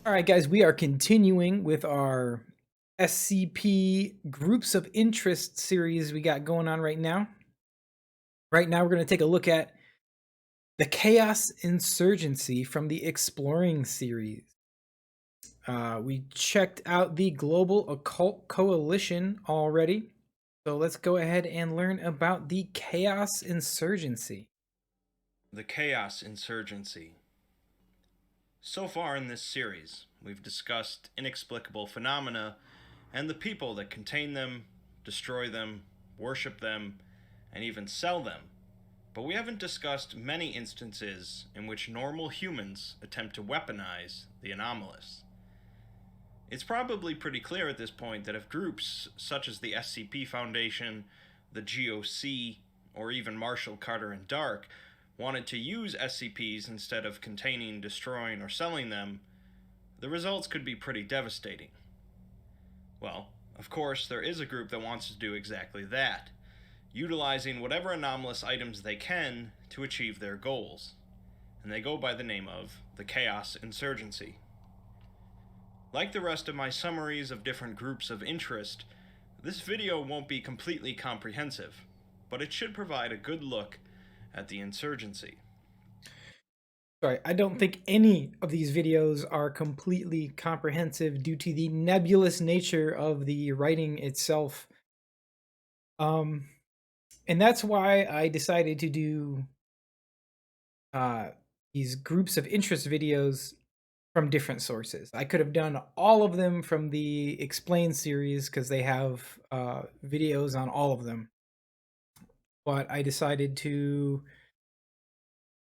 All right, guys, we are continuing with our SCP groups of interest series we got going on right now. Right now, we're going to take a look at the Chaos Insurgency from the Exploring series. We checked out the Global Occult Coalition already. So let's go ahead and learn about the Chaos Insurgency. The Chaos Insurgency. So far in this series, we've discussed inexplicable phenomena and the people that contain them, destroy them, worship them, and even sell them. But we haven't discussed many instances in which normal humans attempt to weaponize the anomalous. It's probably pretty clear at this point that if groups such as the SCP Foundation, the GOC, or even Marshall, Carter, and Dark wanted to use SCPs instead of containing, destroying, or selling them, the results could be pretty devastating. Well, of course, there is a group that wants to do exactly that, utilizing whatever anomalous items they can to achieve their goals, and they go by the name of the Chaos Insurgency. Like the rest of my summaries of different groups of interest, this video won't be completely comprehensive, but it should provide a good look at the insurgency. Sorry, I don't think any of these videos are completely comprehensive due to the nebulous nature of the writing itself. Um, and that's why I decided to do uh, these groups of interest videos from different sources. I could have done all of them from the Explain series because they have videos on all of them. But I decided to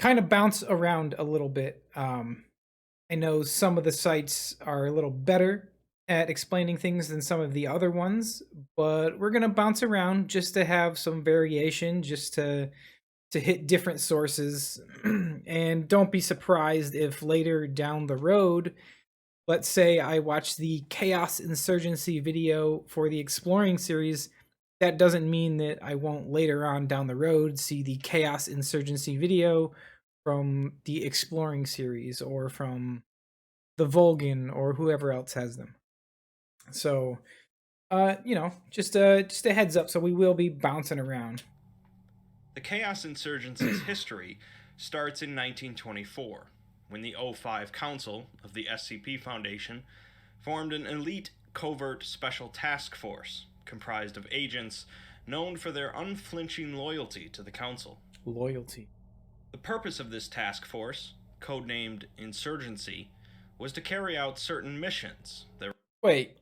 kind of bounce around a little bit. I know some of the sites are a little better at explaining things than some of the other ones, but we're going to bounce around just to have some variation, just to hit different sources. And don't be surprised if later down the road, let's say I watch the Chaos Insurgency video for the Exploring series, that doesn't mean that I won't later on down the road see the Chaos Insurgency video from the Exploring series or from the Volgan or whoever else has them. So, just a heads up. So we will be bouncing around. The Chaos Insurgency's history starts in 1924, when the O5 Council of the SCP Foundation formed an elite covert special task force comprised of agents known for their unflinching loyalty to the Council. Loyalty. The purpose of this task force, codenamed Insurgency, was to carry out certain missions that Wait.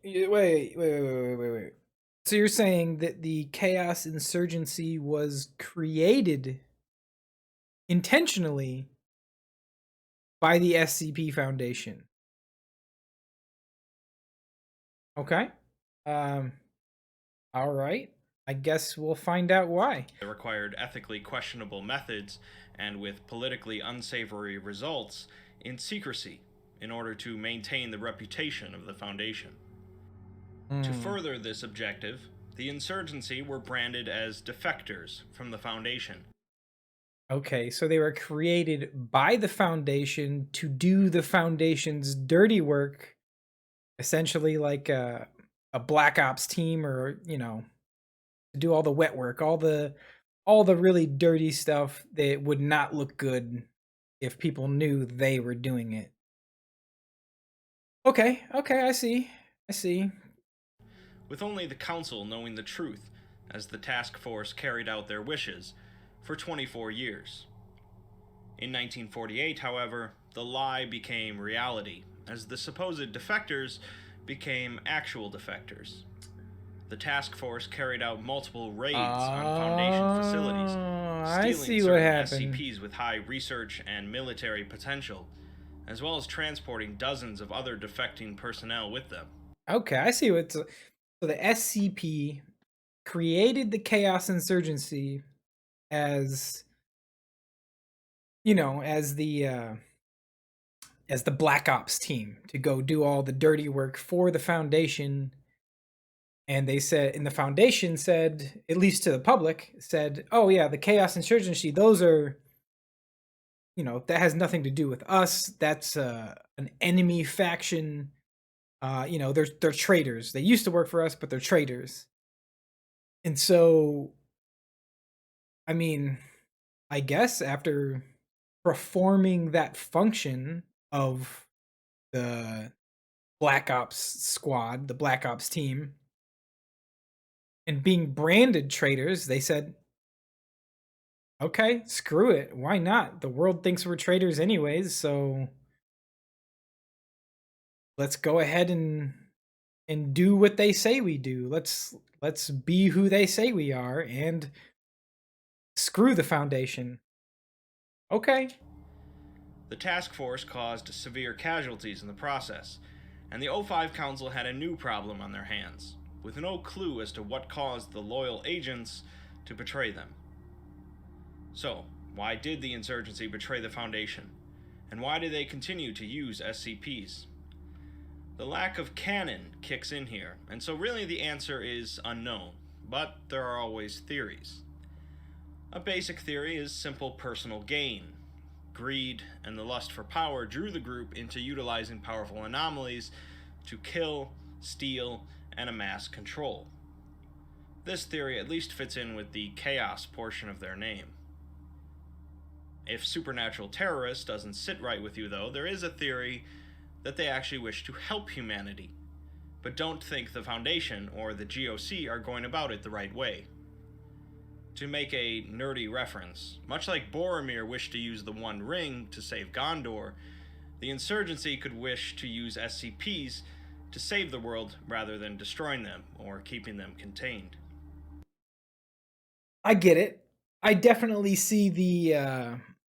So you're saying that the Chaos Insurgency was created intentionally by the SCP Foundation? Okay. Um. All right. I guess we'll find out why. required ethically questionable methods and with politically unsavory results in secrecy in order to maintain the reputation of the Foundation. To further this objective, the insurgency were branded as defectors from the Foundation. Okay, so they were created by the Foundation to do the Foundation's dirty work, essentially like a Black Ops team, or to do all the wet work, all the really dirty stuff that would not look good if people knew they were doing it. Okay, I see. With only the Council knowing the truth, as the task force carried out their wishes for 24 years. In 1948, however, the lie became reality, as the supposed defectors became actual defectors. The task force carried out multiple raids on Foundation facilities, I stealing see what certain happened. SCPs with high research and military potential, as well as transporting dozens of other defecting personnel with them. Okay, I see what. So the SCP created the Chaos Insurgency as as the Black Ops team to go do all the dirty work for the Foundation. And they said, and the Foundation said, at least to the public, said, "Oh yeah, the Chaos Insurgency. Those are, that has nothing to do with us. That's an enemy faction. They're traitors. They used to work for us, but they're traitors. And so, I mean, I guess after performing that function of the Black Ops squad, the Black Ops team, and being branded traitors, they said, okay, screw it. Why not? The world thinks we're traitors anyways, so let's go ahead and do what they say we do. Let's be who they say we are and screw the Foundation. Okay. The task force caused severe casualties in the process, and the O5 Council had a new problem on their hands, with no clue as to what caused the loyal agents to betray them. So, why did the insurgency betray the Foundation? And why do they continue to use SCPs? The lack of canon kicks in here, and so really the answer is unknown, but there are always theories. A basic theory is simple personal gain. Greed and the lust for power drew the group into utilizing powerful anomalies to kill, steal, and amass control. This theory at least fits in with the chaos portion of their name. If supernatural terrorist doesn't sit right with you, though, there is a theory that they actually wish to help humanity, but don't think the Foundation or the GOC are going about it the right way. To make a nerdy reference, much like Boromir wished to use the One Ring to save Gondor, the insurgency could wish to use SCPs to save the world rather than destroying them or keeping them contained. I get it. I definitely see the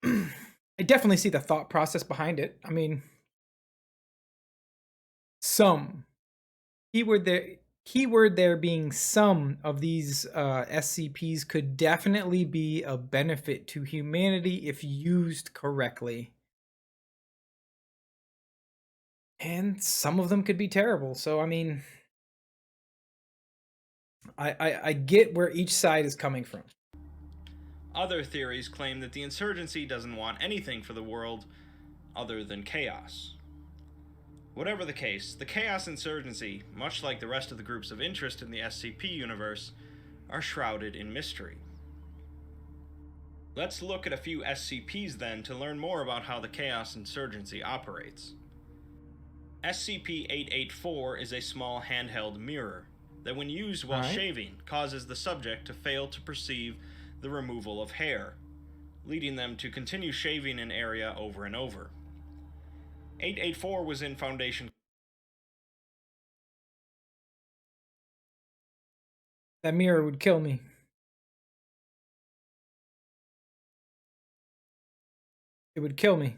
I definitely see the thought process behind it. I mean, some keyword there being some of these SCPs could definitely be a benefit to humanity if used correctly. And some of them could be terrible. So I mean, I get where each side is coming from. Other theories claim that the insurgency doesn't want anything for the world other than chaos. Whatever the case, the Chaos Insurgency, much like the rest of the groups of interest in the SCP universe, are shrouded in mystery. Let's look at a few SCPs then to learn more about how the Chaos Insurgency operates. SCP-884 is a small handheld mirror that, when used while shaving, causes the subject to fail to perceive the removal of hair, leading them to continue shaving an area over and over. 884 was in Foundation. That mirror would kill me. It would kill me.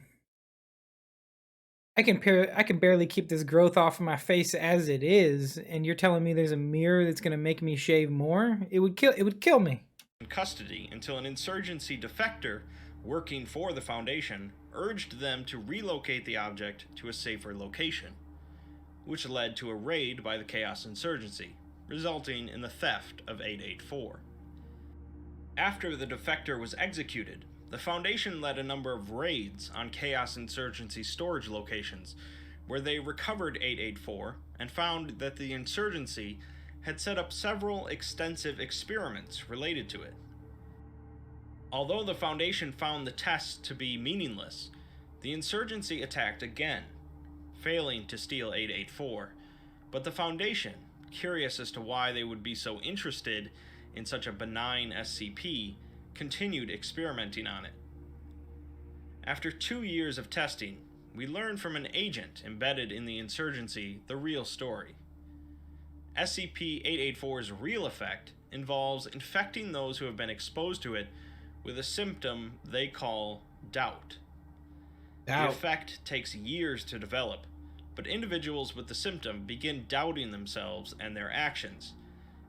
I can barely keep this growth off of my face as it is, and you're telling me there's a mirror that's gonna make me shave more? It would kill me. In custody until an insurgency defector working for the Foundation urged them to relocate the object to a safer location, which led to a raid by the Chaos Insurgency, resulting in the theft of 884. After the defector was executed, the Foundation led a number of raids on Chaos Insurgency storage locations, where they recovered 884 and found that the insurgency had set up several extensive experiments related to it. Although the Foundation found the tests to be meaningless, the insurgency attacked again, failing to steal 884, but the Foundation, curious as to why they would be so interested in such a benign SCP, continued experimenting on it. After 2 years of testing, we learned from an agent embedded in the insurgency the real story. SCP-884's real effect involves infecting those who have been exposed to it with a symptom they call doubt. The effect takes years to develop, but individuals with the symptom begin doubting themselves and their actions,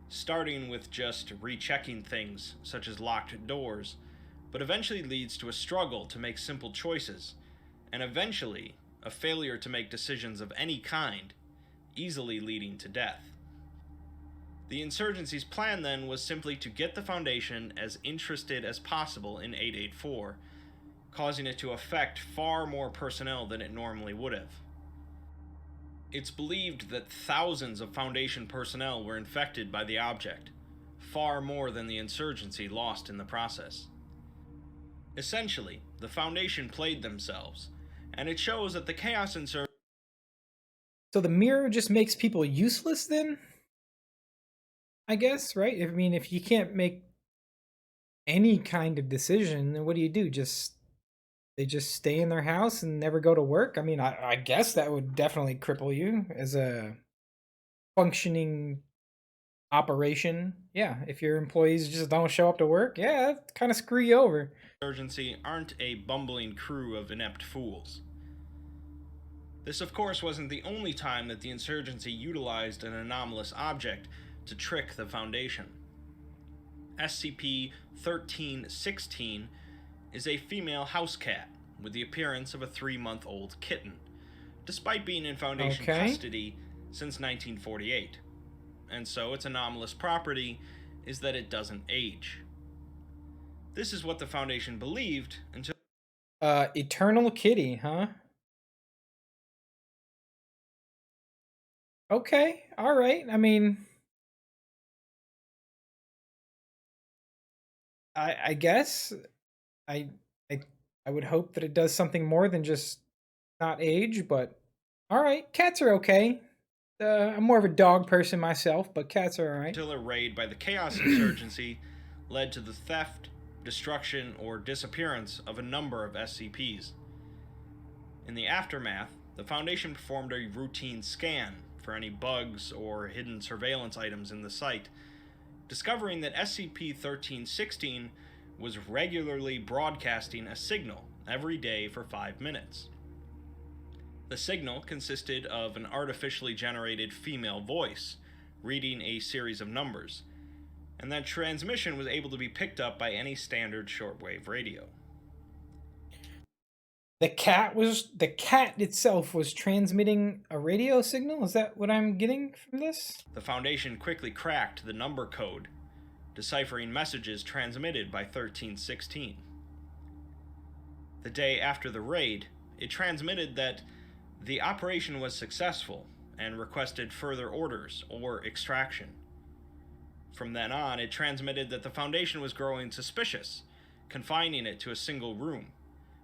starting with just rechecking things, such as locked doors, but eventually leads to a struggle to make simple choices, and eventually a failure to make decisions of any kind, easily leading to death. The insurgency's plan then was simply to get the Foundation as interested as possible in 884, causing it to affect far more personnel than it normally would have. It's believed that thousands of Foundation personnel were infected by the object, far more than the insurgency lost in the process. Essentially, the Foundation played themselves, and it shows that the Chaos Insurgency. So the mirror just makes people useless then? I guess, right? I mean, if you can't make any kind of decision, then what do? Just they just stay in their house and never go to work? I mean, I guess that would definitely cripple you as a functioning operation. Yeah, if your employees just don't show up to work, yeah, that kind of screw you over. Insurgency aren't a bumbling crew of inept fools. This, of course, wasn't the only time that the insurgency utilized an anomalous object to trick the Foundation. SCP 1316 is a female house cat with the appearance of a 3-month-old kitten, despite being in Foundation custody since 1948. And so its anomalous property is that it doesn't age. This is what the Foundation believed until Eternal Kitty, huh? Okay, all right. I mean, I guess I I I would hope that it does something more than just not age, but all right, cats are okay. I'm more of a dog person myself, but cats are all right. until a raid by the Chaos Insurgency led to the theft, destruction, or disappearance of a number of SCPs. In the aftermath, the Foundation performed a routine scan for any bugs or hidden surveillance items in the site, discovering that SCP 1316 was regularly broadcasting a signal every day for 5 minutes. The signal consisted of an artificially generated female voice reading a series of numbers, and that transmission was able to be picked up by any standard shortwave radio. The cat itself was transmitting a radio signal? Is that what I'm getting from this? The Foundation quickly cracked the number code, deciphering messages transmitted by 1316. The day after the raid, it transmitted that the operation was successful and requested further orders or extraction. From then on, it transmitted that the Foundation was growing suspicious, confining it to a single room,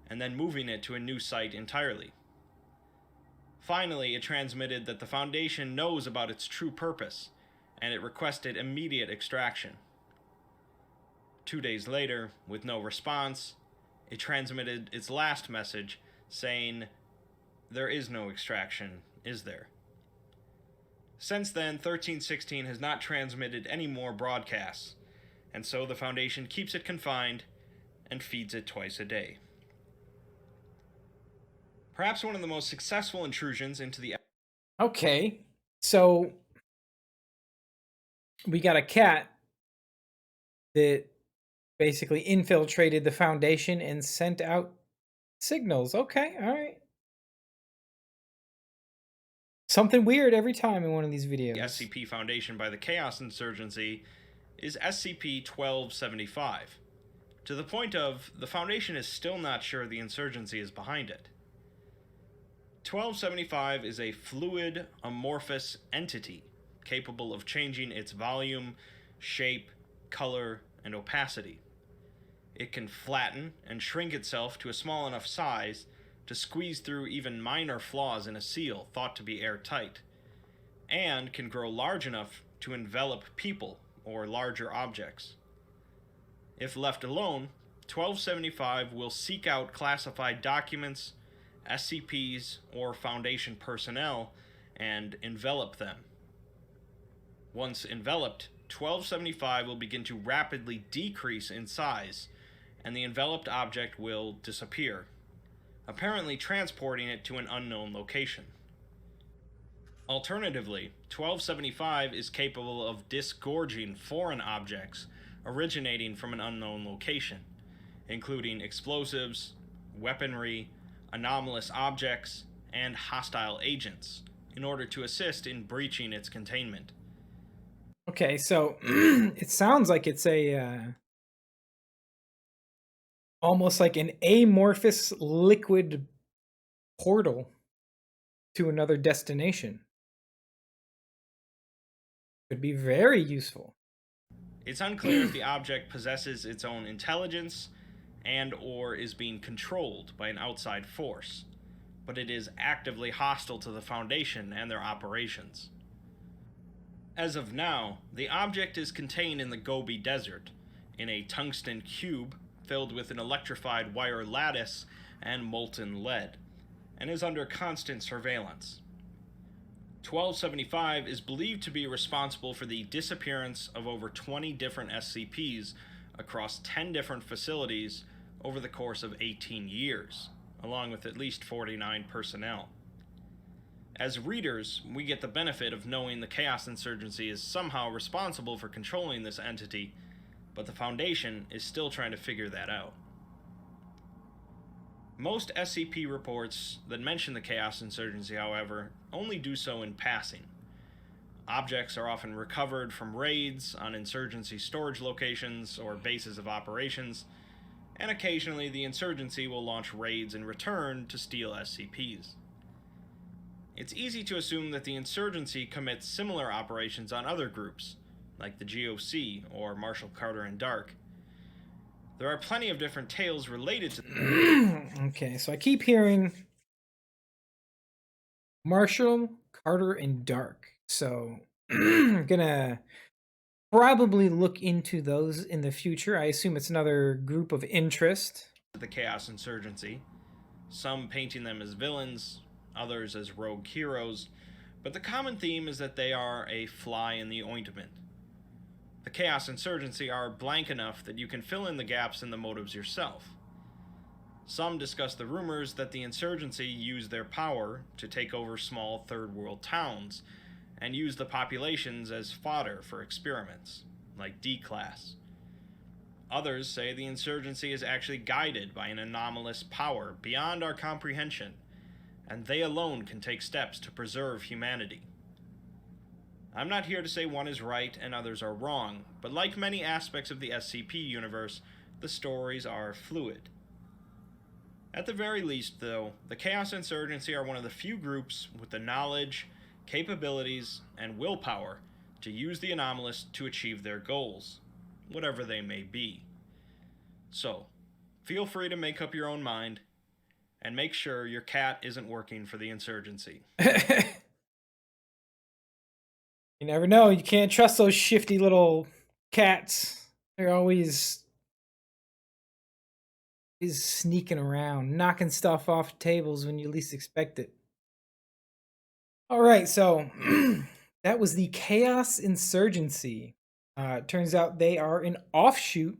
and then moving it to a new site entirely. Finally, it transmitted that the Foundation knows about its true purpose, and it requested immediate extraction. 2 days later, with no response, it transmitted its last message saying, "There is no extraction, is there?" Since then, 1316 has not transmitted any more broadcasts, and so the Foundation keeps it confined and feeds it twice a day. Perhaps one of the most successful intrusions into the. Okay, so we got a cat that basically infiltrated the Foundation and sent out signals. Okay, all right. Something weird every time in one of these videos. The SCP Foundation by the Chaos Insurgency is SCP-1275, to the point of the Foundation is still not sure the insurgency is behind it. 1275 is a fluid, amorphous entity capable of changing its volume, shape, color, and opacity. It can flatten and shrink itself to a small enough size to squeeze through even minor flaws in a seal thought to be airtight, and can grow large enough to envelop people or larger objects. If left alone, 1275 will seek out classified documents, SCPs, or Foundation personnel and envelop them. Once enveloped, 1275 will begin to rapidly decrease in size, and the enveloped object will disappear, apparently transporting it to an unknown location. Alternatively, 1275 is capable of disgorging foreign objects originating from an unknown location, including explosives, weaponry, anomalous objects, and hostile agents, in order to assist in breaching its containment. Okay, so it sounds like it's a almost like an amorphous liquid portal to another destination. Could be very useful. It's unclear if the object possesses its own intelligence and or is being controlled by an outside force, but it is actively hostile to the Foundation and their operations. As of now, the object is contained in the Gobi Desert, in a tungsten cube filled with an electrified wire lattice and molten lead, and is under constant surveillance. 1275 is believed to be responsible for the disappearance of over 20 different SCPs across 10 different facilities over the course of 18 years, along with at least 49 personnel. As readers, we get the benefit of knowing the Chaos Insurgency is somehow responsible for controlling this entity, but the Foundation is still trying to figure that out. Most SCP reports that mention the Chaos Insurgency, however, only do so in passing. Objects are often recovered from raids on insurgency storage locations or bases of operations, and occasionally the insurgency will launch raids in return to steal SCPs. It's easy to assume that the insurgency commits similar operations on other groups, like the GOC or Marshall Carter and Dark. There are plenty of different tales related to. Okay, so I keep hearing Marshall, Carter, and Dark. So I'm gonna probably look into those in the future. I assume it's another group of interest. The Chaos Insurgency, some painting them as villains, others as rogue heroes, but the common theme is that they are a fly in the ointment. The Chaos Insurgency are blank enough that you can fill in the gaps in the motives yourself. Some discuss the rumors that the insurgency use their power to take over small third world towns and use the populations as fodder for experiments, like D-Class. Others say the insurgency is actually guided by an anomalous power beyond our comprehension, and they alone can take steps to preserve humanity. I'm not here to say one is right and others are wrong, but like many aspects of the SCP universe, the stories are fluid. At the very least, though, the Chaos Insurgency are one of the few groups with the knowledge, capabilities, and willpower to use the anomalous to achieve their goals, whatever they may be. So, feel free to make up your own mind, and make sure your cat isn't working for the insurgency. You never know. You can't trust those shifty little cats. They're always is sneaking around, knocking stuff off tables when you least expect it. All right, so that was the Chaos Insurgency. Turns out they are an offshoot,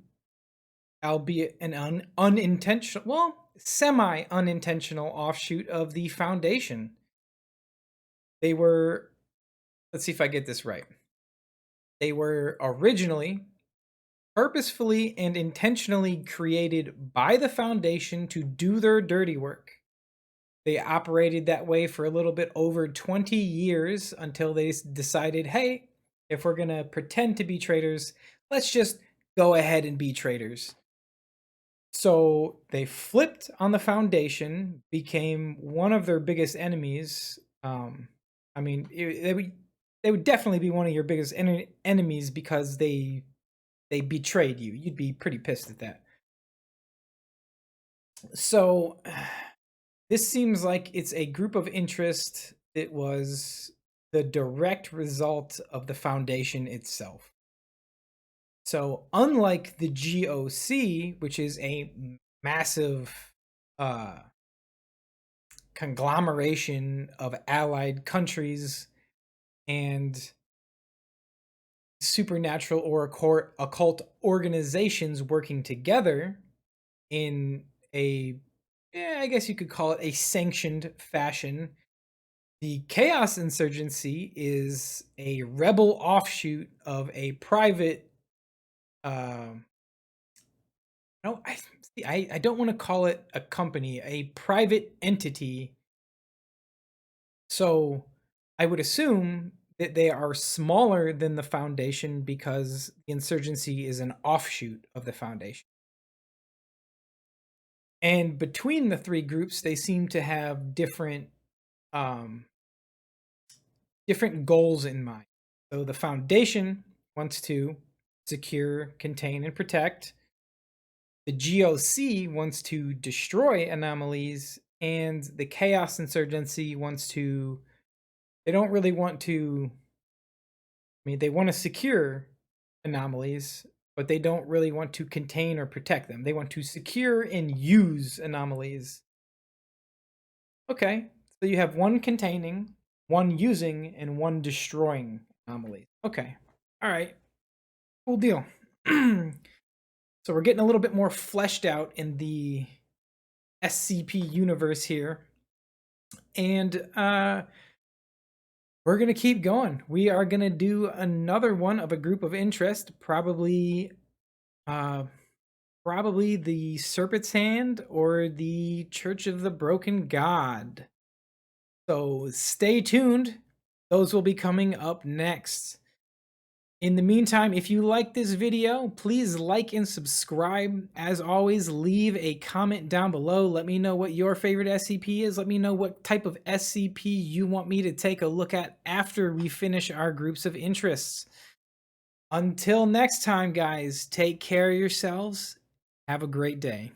albeit an unintentional, well, semi-unintentional offshoot of the Foundation. They were, let's see if I get this right. They were originally purposefully and intentionally created by the Foundation to do their dirty work. They operated that way for a little bit over 20 years until they decided, hey, if we're going to pretend to be traitors, let's just go ahead and be traitors. So they flipped on the Foundation, became one of their biggest enemies. I mean, they would definitely be one of your biggest enemies because they betrayed you. You'd be pretty pissed at that. So this seems like it's a group of interest that was the direct result of the Foundation itself. So unlike the GOC, which is a massive conglomeration of allied countries and supernatural or occult organizations working together in a, I guess you could call it a sanctioned fashion. The Chaos Insurgency is a rebel offshoot of a private. No, I don't want to call it a company, a private entity. So I would assume that they are smaller than the Foundation because the Insurgency is an offshoot of the Foundation. And between the three groups, they seem to have um, different goals in mind. So the Foundation wants to secure, contain, and protect. The GOC wants to destroy anomalies, and the Chaos Insurgency wants to. They don't really want to. I mean, they want to secure anomalies, but they don't really want to contain or protect them. They want to secure and use anomalies. Okay, so you have one containing, one using, and one destroying anomalies. Okay, all right, cool deal. So we're getting a little bit more fleshed out in the SCP universe here, and we're gonna keep going. We are gonna do another one of a group of interest, uh, probably the Serpent's Hand or the Church of the Broken God. So stay tuned. Those will be coming up next. In the meantime, if you like this video, please like and subscribe. As always, leave a comment down below. Let me know what your favorite SCP is. Let me know what type of SCP you want me to take a look at after we finish our groups of interests. Until next time, guys, take care of yourselves. Have a great day.